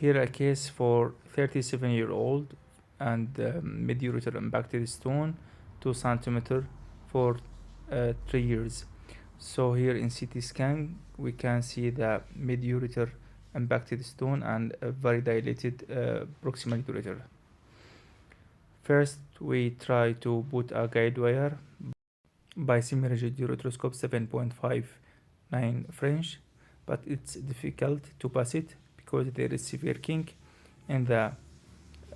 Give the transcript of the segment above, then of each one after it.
Here a case for 37-year-old and mid-ureter impacted stone 2 centimeter for 3 years. So here in CT scan we can see the mid-ureter impacted stone and a very dilated proximal ureter. First we try to put a guide wire by semi-rigid ureteroscope 7.59 French, but it's difficult to pass it because there is severe kink in the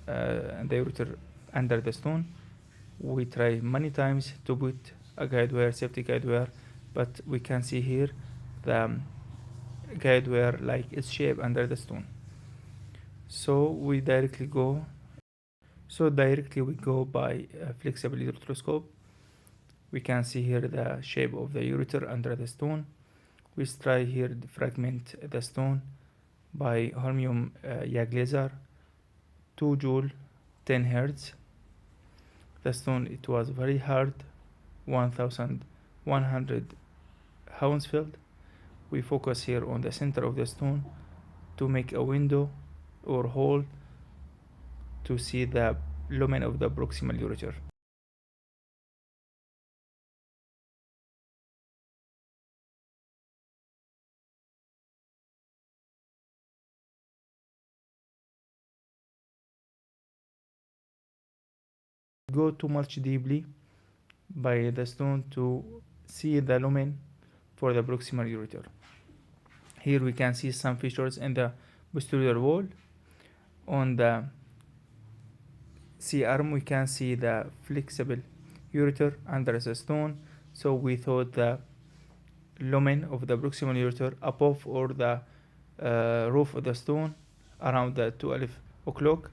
ureter under the stone. We try many times to put a guide wire, safety guide wire, but we can see here the guide wire like its shape under the stone. So we directly go by a flexible ureteroscope. We can see here the shape of the ureter under the stone. We try here to fragment the stone by holmium YAG laser, 2 joule, 10 hertz. The stone, it was very hard, 1100 Hounsfield. We focus here on the center of the stone to make a window or hole to see the lumen of the proximal ureter. Go too much deeply by the stone to see the lumen for the proximal ureter. Here we can see some features in the posterior wall. On the C-arm we can see the flexible ureter under the stone, so we thought the lumen of the proximal ureter above or the roof of the stone around the 12 o'clock.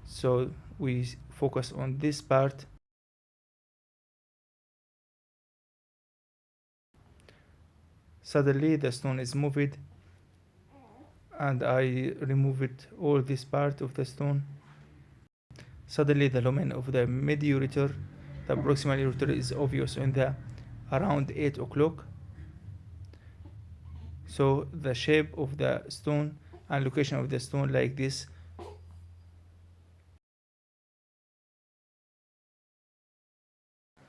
So we focus on this part. Suddenly the stone is moved and I removed all this part of the stone. Suddenly the lumen of the mid-ureter, the proximal ureter, is obvious in the around 8 o'clock. So the shape of the stone and location of the stone like this.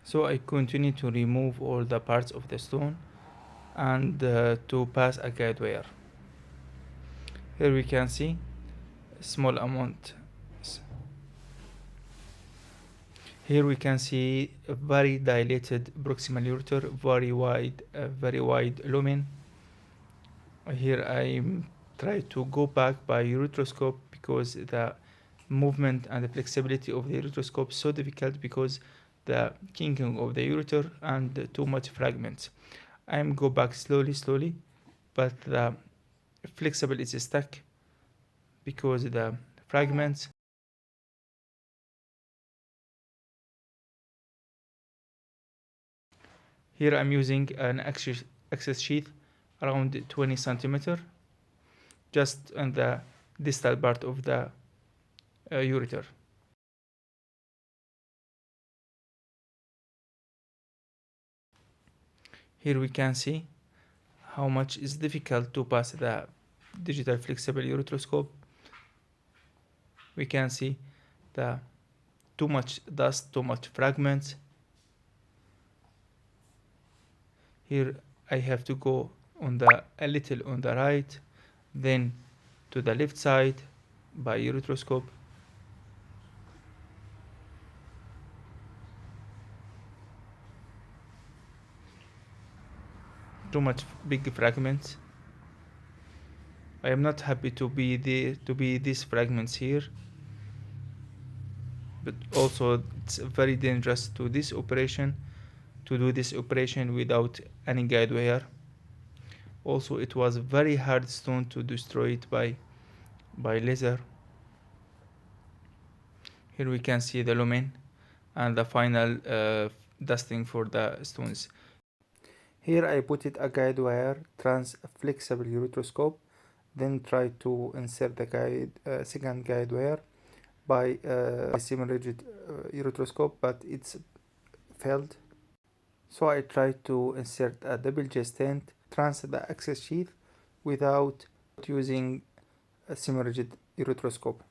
So I continue to remove all the parts of the stone and to pass a guide wire. Here we can see a small amount. Here we can see a very dilated proximal ureter, very wide lumen. Here I try to go back by ureteroscope because the movement and the flexibility of the ureteroscope is so difficult because the kinking of the ureter and too much fragments. I'm go back slowly, but the flexible is stuck because the fragments. Here I'm using an access sheath around 20 centimeter, just on the distal part of the ureter. Here we can see how much is difficult to pass the digital flexible ureteroscope. We can see the too much dust, too much fragments. Here I have to go a little on the right, then to the left side by ureteroscope. Too much big fragments. I am not happy to be these fragments here, but also it's very dangerous to do this operation without any guide wire. Also it was very hard stone to destroy it by laser. Here we can see the lumen and the final dusting for the stones. Here I put it a guide wire trans flexible ureteroscope, then try to insert the second guide wire by semi-rigid ureteroscope, but it's failed. So I tried to insert a double J stent trans the access sheath without using semi-rigid ureteroscope.